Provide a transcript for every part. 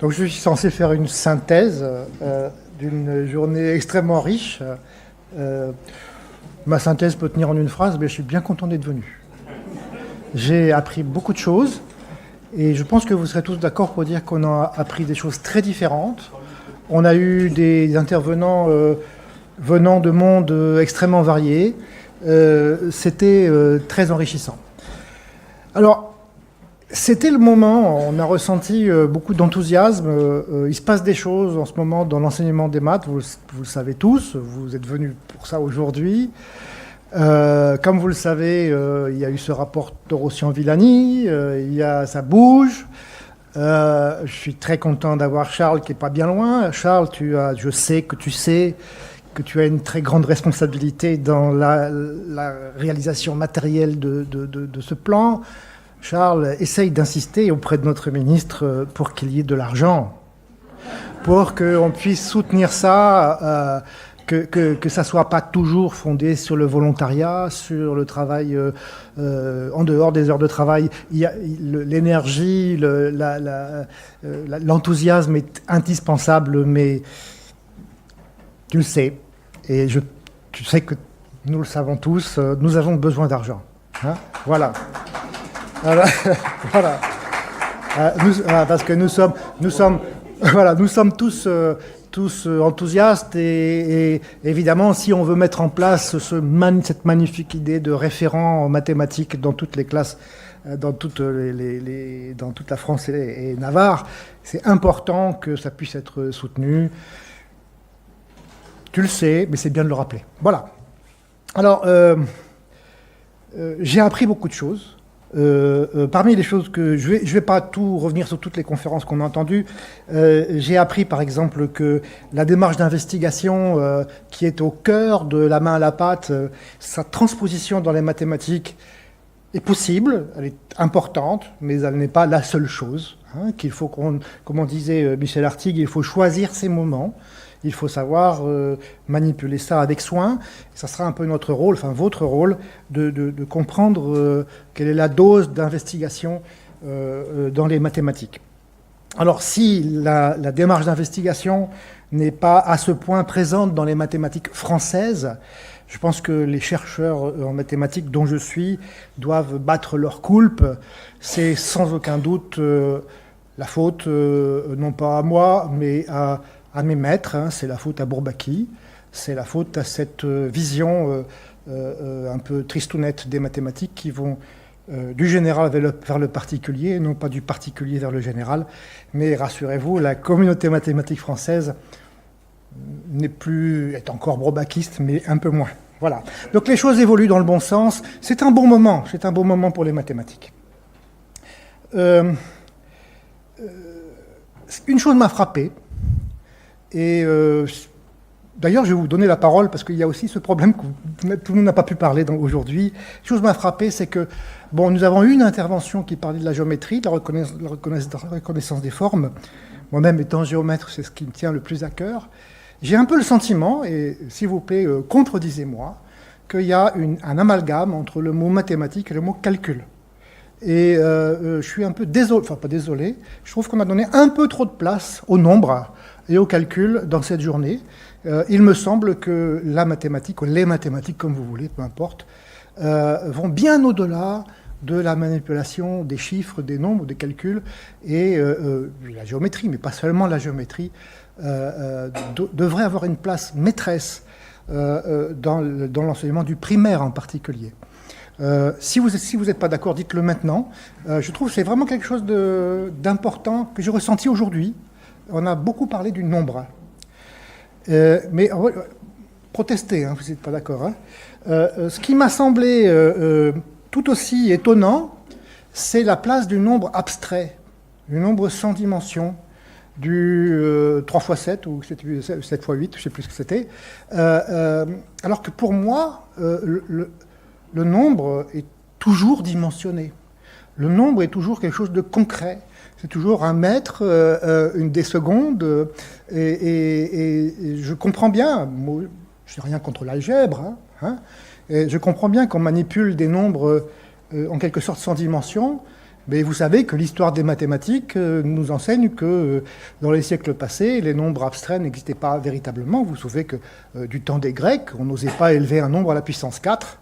Donc je suis censé faire une synthèse d'une journée extrêmement riche. Euh, Ma synthèse peut tenir en une phrase, mais je suis bien content d'être venu. J'ai appris beaucoup de choses et je pense que vous serez tous d'accord pour dire qu'on a appris des choses très différentes. On a eu des intervenants venant de mondes extrêmement variés. C'était très enrichissant. Alors, c'était le moment, on a ressenti beaucoup d'enthousiasme. Il se passe des choses en ce moment dans l'enseignement des maths, vous le savez tous, vous êtes venus pour ça aujourd'hui. Comme vous le savez, il y a eu ce rapport Torossian-Villani, ça bouge. Je suis très content d'avoir Charles qui n'est pas bien loin. Charles, je sais que tu as une très grande responsabilité dans la réalisation matérielle de ce plan. Charles essaye d'insister auprès de notre ministre pour qu'il y ait de l'argent, pour qu'on puisse soutenir ça, que ça ne soit pas toujours fondé sur le volontariat, sur le travail en dehors des heures de travail. L'énergie, l'enthousiasme est indispensable, mais tu le sais, et tu sais que nous le savons tous, nous avons besoin d'argent. Hein, voilà. Voilà, voilà. Parce que nous sommes tous enthousiastes et évidemment, si on veut mettre en place cette magnifique idée de référent en mathématiques dans toutes les classes, dans toute la France et Navarre, c'est important que ça puisse être soutenu. Tu le sais, mais c'est bien de le rappeler. Voilà. Alors, j'ai appris beaucoup de choses. Parmi les choses que je vais pas tout revenir sur toutes les conférences qu'on a entendues, j'ai appris par exemple que la démarche d'investigation qui est au cœur de la main à la pâte, sa transposition dans les mathématiques est possible, elle est importante, mais elle n'est pas la seule chose. Hein, qu'il faut comme disait Michel Artigue, il faut choisir ses moments. Il faut savoir manipuler ça avec soin. Ça sera un peu notre rôle, enfin votre rôle, de comprendre quelle est la dose d'investigation dans les mathématiques. Alors si la démarche d'investigation n'est pas à ce point présente dans les mathématiques françaises, je pense que les chercheurs en mathématiques dont je suis doivent battre leur coulpe. C'est sans aucun doute la faute, non pas à moi, mais à mes maîtres, hein, c'est la faute à Bourbaki, c'est la faute à cette vision un peu tristounette des mathématiques qui vont du général vers le particulier, non pas du particulier vers le général. Mais rassurez-vous, la communauté mathématique française est encore bourbakiste, mais un peu moins. Voilà. Donc les choses évoluent dans le bon sens. C'est un bon moment pour les mathématiques. Une chose m'a frappé. Et d'ailleurs, je vais vous donner la parole parce qu'il y a aussi ce problème que tout le monde n'a pas pu parler aujourd'hui. Une chose m'a frappé, c'est que nous avons eu une intervention qui parlait de la géométrie, de la reconnaissance des formes. Moi-même, étant géomètre, c'est ce qui me tient le plus à cœur. J'ai un peu le sentiment, et s'il vous plaît, contredisez-moi, qu'il y a un amalgame entre le mot mathématique et le mot calcul. Et je suis un peu désolé, enfin pas désolé, je trouve qu'on a donné un peu trop de place au nombre et au calcul dans cette journée. Il me semble que la mathématique, ou les mathématiques, comme vous voulez, peu importe, vont bien au-delà de la manipulation des chiffres, des nombres, des calculs, et la géométrie, mais pas seulement la géométrie, devrait avoir une place maîtresse dans l'enseignement du primaire en particulier. Si vous n'êtes pas d'accord, dites-le maintenant. Je trouve que c'est vraiment quelque chose d'important que j'ai ressenti aujourd'hui. On a beaucoup parlé du nombre. Mais protestez, hein, vous n'êtes pas d'accord. Hein. Ce qui m'a semblé tout aussi étonnant, c'est la place du nombre abstrait, du nombre sans dimension, du 3 x 7 ou 7 x 8, je ne sais plus ce que c'était. Alors que pour moi, le nombre est toujours dimensionné. Le nombre est toujours quelque chose de concret. C'est toujours un mètre, des secondes. Et je comprends bien, moi, je n'ai rien contre l'algèbre, et je comprends bien qu'on manipule des nombres en quelque sorte sans dimension. Mais vous savez que l'histoire des mathématiques nous enseigne que dans les siècles passés, les nombres abstraits n'existaient pas véritablement. Vous vous souvenez que du temps des Grecs, on n'osait pas élever un nombre à la puissance 4,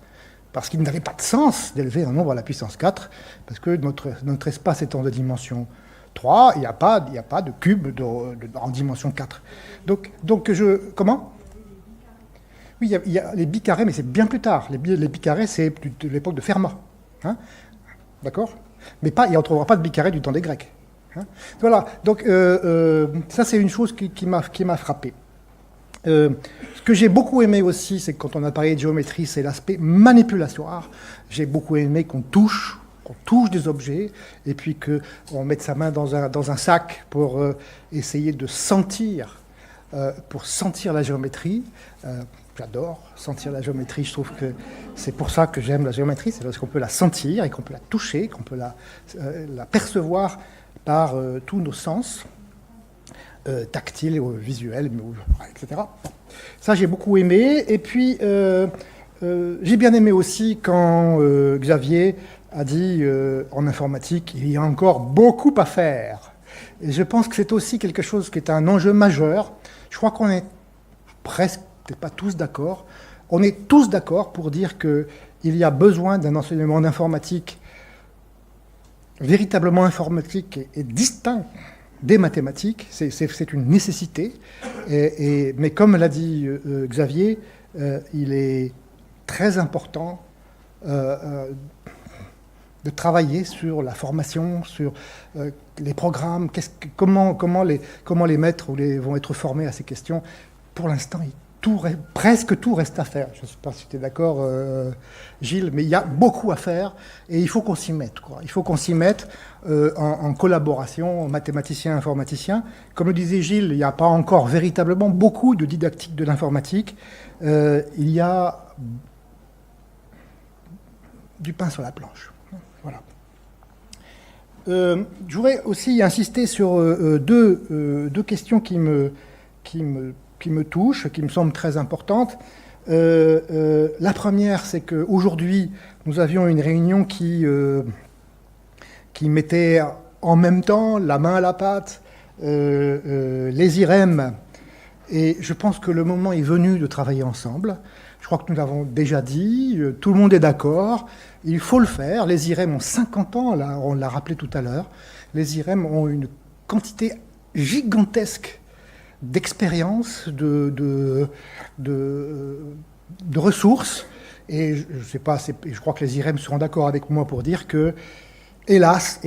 parce qu'il n'avait pas de sens d'élever un nombre à la puissance 4, parce que notre espace étant de dimension 3, il n'y a pas de cube en dimension 4. Comment ? Oui, il y a les bicarrés, mais c'est bien plus tard. Les bicarrés, c'est de l'époque de Fermat. Hein, d'accord ? Mais on ne trouvera pas de bicarré du temps des Grecs. Hein, voilà, donc ça c'est une chose qui m'a frappé. Ce que j'ai beaucoup aimé aussi, c'est que quand on a parlé de géométrie, c'est l'aspect manipulatoire. J'ai beaucoup aimé qu'on touche des objets, et puis qu'on mette sa main dans un sac pour essayer de sentir, la géométrie. J'adore sentir la géométrie, je trouve que c'est pour ça que j'aime la géométrie, c'est parce qu'on peut la sentir et qu'on peut la toucher, qu'on peut la percevoir par tous nos sens, tactiles, visuels, etc. Ça, j'ai beaucoup aimé. Et puis, j'ai bien aimé aussi quand Xavier a dit en informatique, il y a encore beaucoup à faire. Et je pense que c'est aussi quelque chose qui est un enjeu majeur. Je crois qu'on est presque, peut-être pas tous d'accord, on est tous d'accord pour dire qu'il y a besoin d'un enseignement d'informatique véritablement informatique et distinct des mathématiques. C'est une nécessité. Mais comme l'a dit Xavier, il est très important de travailler sur la formation, sur les programmes, comment les maîtres vont être formés à ces questions. Pour l'instant, presque tout reste à faire. Je ne sais pas si tu es d'accord, Gilles, mais il y a beaucoup à faire et il faut qu'on s'y mette. Il faut qu'on s'y mette en collaboration, mathématiciens, informaticiens. Comme le disait Gilles, il n'y a pas encore véritablement beaucoup de didactique de l'informatique. Il y a du pain sur la planche. Voilà. Je voudrais aussi insister sur deux questions qui me touchent, qui me semblent très importantes. La première, c'est qu'aujourd'hui, nous avions une réunion qui mettait en même temps la main à la pâte, les IREM, et je pense que le moment est venu de travailler ensemble. Je crois que nous l'avons déjà dit, tout le monde est d'accord, il faut le faire. Les IREM ont 50 ans, là, on l'a rappelé tout à l'heure. Les IREM ont une quantité gigantesque d'expérience, de ressources. Et je crois que les IREM seront d'accord avec moi pour dire que, hélas,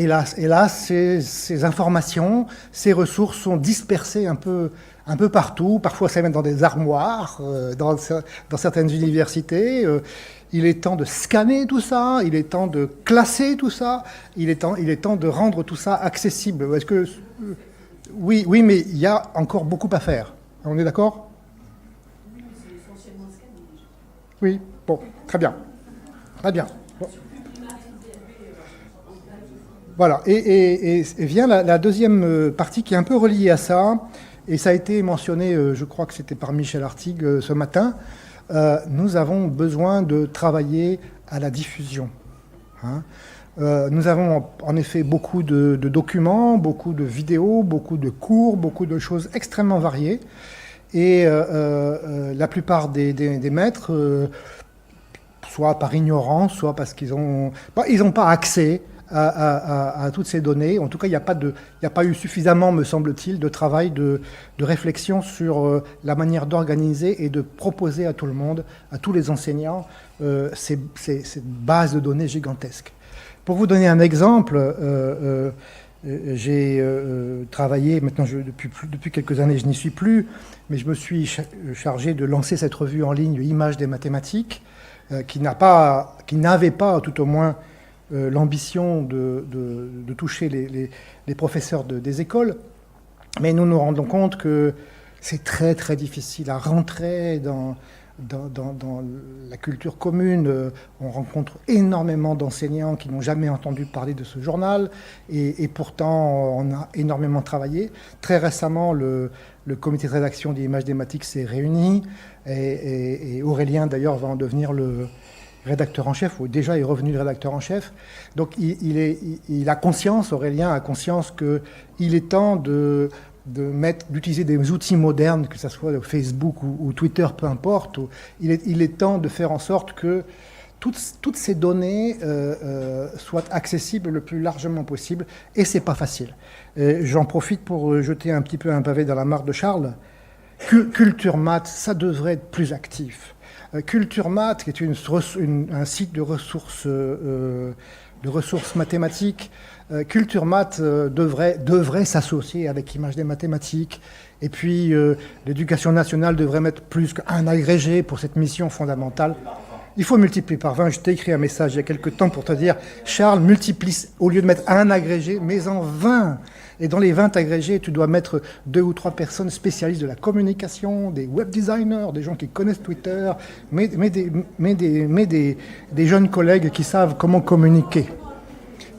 ces informations, ces ressources sont dispersées un peu partout. Parfois, c'est même dans des armoires, dans certaines universités. Il est temps de scanner tout ça, il est temps de classer tout ça, il est temps de rendre tout ça accessible. Est-ce que... Oui, mais il y a encore beaucoup à faire. On est d'accord ? Oui, mais c'est essentiellement scanné déjà. Oui, bon, très bien. Très bien. Bon. Voilà, et vient la deuxième partie qui est un peu reliée à ça, et ça a été mentionné, je crois que c'était par Michel Artigue ce matin. Nous avons besoin de travailler à la diffusion. Hein. Nous avons en effet beaucoup de documents, beaucoup de vidéos, beaucoup de cours, beaucoup de choses extrêmement variées. Et la plupart des maîtres, soit par ignorance, soit parce qu'ils n'ont pas accès à toutes ces données. En tout cas, il n'y a pas eu suffisamment, me semble-t-il, de travail, de réflexion sur la manière d'organiser et de proposer à tout le monde, à tous les enseignants, ces bases de données gigantesques. Pour vous donner un exemple, j'ai travaillé, maintenant depuis quelques années je n'y suis plus, mais je me suis chargé de lancer cette revue en ligne Images des mathématiques, qui n'avait pas tout au moins l'ambition de toucher les professeurs des écoles, mais nous nous rendons compte que c'est très très difficile à rentrer dans la culture commune. On rencontre énormément d'enseignants qui n'ont jamais entendu parler de ce journal, et pourtant on a énormément travaillé. Très récemment, le comité de rédaction des Images des mathématiques s'est réuni, et Aurélien d'ailleurs va en devenir rédacteur en chef, ou déjà est revenu rédacteur en chef. Donc il a conscience, Aurélien a conscience qu'il est temps d'utiliser des outils modernes, que ce soit Facebook ou Twitter, peu importe. Il est temps de faire en sorte que toutes ces données soient accessibles le plus largement possible, et c'est pas facile. J'en profite pour jeter un petit peu un pavé dans la mare de Charles. Culture Math, ça devrait être plus actif. Culture Math, qui est un site de ressources mathématiques, Culture Math devrait s'associer avec Image des mathématiques. Et puis, l'éducation nationale devrait mettre plus qu'un agrégé pour cette mission fondamentale. Il faut multiplier par 20. Je t'ai écrit un message il y a quelque temps pour te dire, Charles, multiplie, au lieu de mettre un agrégé, mets en 20. Et dans les 20 agrégés, tu dois mettre 2 ou 3 personnes spécialistes de la communication, des web designers, des gens qui connaissent Twitter, mais des jeunes collègues qui savent comment communiquer.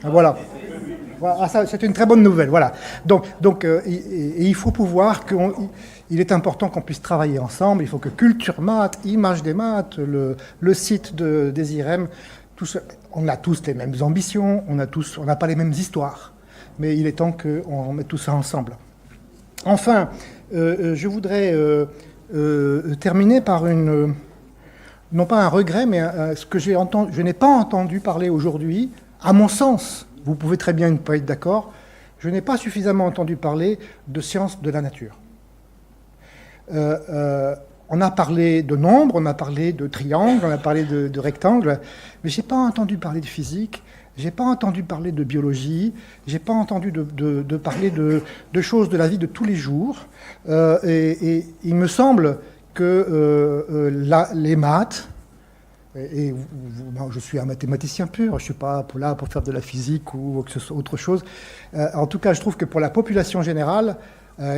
Voilà. Voilà, ça, c'est une très bonne nouvelle. Voilà. Donc, il faut pouvoir il est important qu'on puisse travailler ensemble. Il faut que Culture Math, Image des maths, le site des IREM, on a tous les mêmes ambitions, on n'a pas les mêmes histoires. Mais il est temps qu'on mette tout ça ensemble. Enfin, je voudrais terminer par non pas un regret, mais ce que je n'ai pas entendu parler aujourd'hui, à mon sens. Vous pouvez très bien ne pas être d'accord. Je n'ai pas suffisamment entendu parler de sciences de la nature. On a parlé de nombres, on a parlé de triangles, on a parlé de rectangles, mais je n'ai pas entendu parler de physique, je n'ai pas entendu parler de biologie, je n'ai pas entendu de parler de choses de la vie de tous les jours. Et il me semble que les maths, je suis un mathématicien pur, je ne suis pas là pour faire de la physique ou que ce soit autre chose. En tout cas, je trouve que pour la population générale,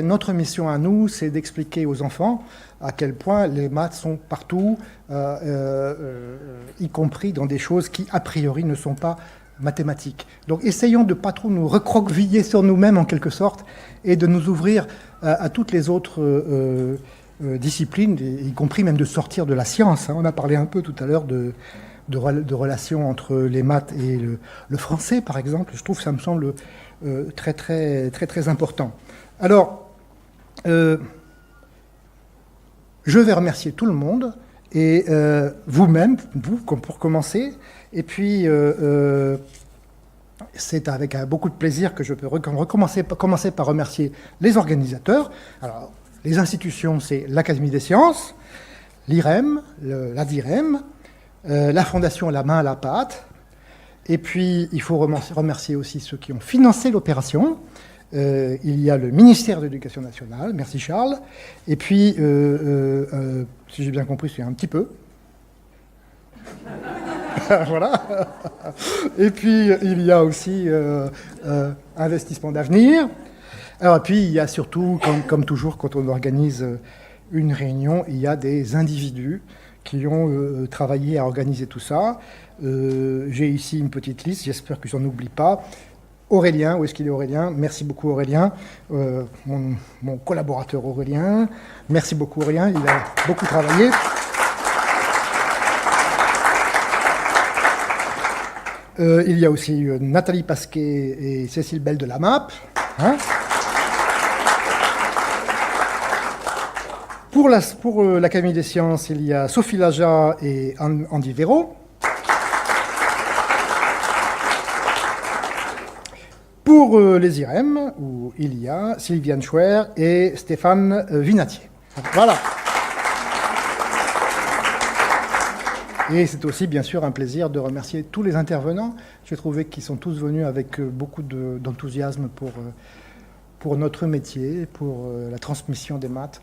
notre mission à nous, c'est d'expliquer aux enfants à quel point les maths sont partout, y compris dans des choses qui, a priori, ne sont pas mathématiques. Donc, essayons de ne pas trop nous recroqueviller sur nous-mêmes, en quelque sorte, et de nous ouvrir à toutes les autres disciplines, y compris même de sortir de la science. On a parlé un peu tout à l'heure de relations entre les maths et le français, par exemple. Je trouve que ça me semble très, très, très, très important. Alors, je vais remercier tout le monde, et vous-même, pour commencer. Et puis, c'est avec beaucoup de plaisir que je peux commencer par remercier les organisateurs. Alors, les institutions, c'est l'Académie des sciences, l'IREM, la DIREM, la Fondation La Main à la Pâte. Et puis, il faut remercier aussi ceux qui ont financé l'opération. Il y a le ministère de l'Éducation nationale, merci Charles. Et puis, si j'ai bien compris, c'est un petit peu. Voilà. Et puis, il y a aussi investissement d'avenir. Alors, et puis, il y a surtout, comme toujours, quand on organise une réunion, il y a des individus qui ont travaillé à organiser tout ça. J'ai ici une petite liste, j'espère que je n'en oublie pas. Aurélien, où est-ce qu'il est Aurélien? Merci beaucoup Aurélien, mon collaborateur Aurélien. Merci beaucoup Aurélien, il a beaucoup travaillé. Il y a aussi Nathalie Pasquet et Cécile Bell de la MAP. Hein, pour l'Académie des sciences, il y a Sophie Laja et Andy Véraud. Pour les IREM, où il y a Sylviane Schwer et Stéphane Vinatier. Voilà. Et c'est aussi, bien sûr, un plaisir de remercier tous les intervenants. J'ai trouvé qu'ils sont tous venus avec beaucoup d'enthousiasme pour notre métier, pour la transmission des maths.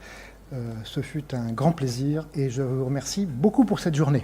Ce fut un grand plaisir et je vous remercie beaucoup pour cette journée.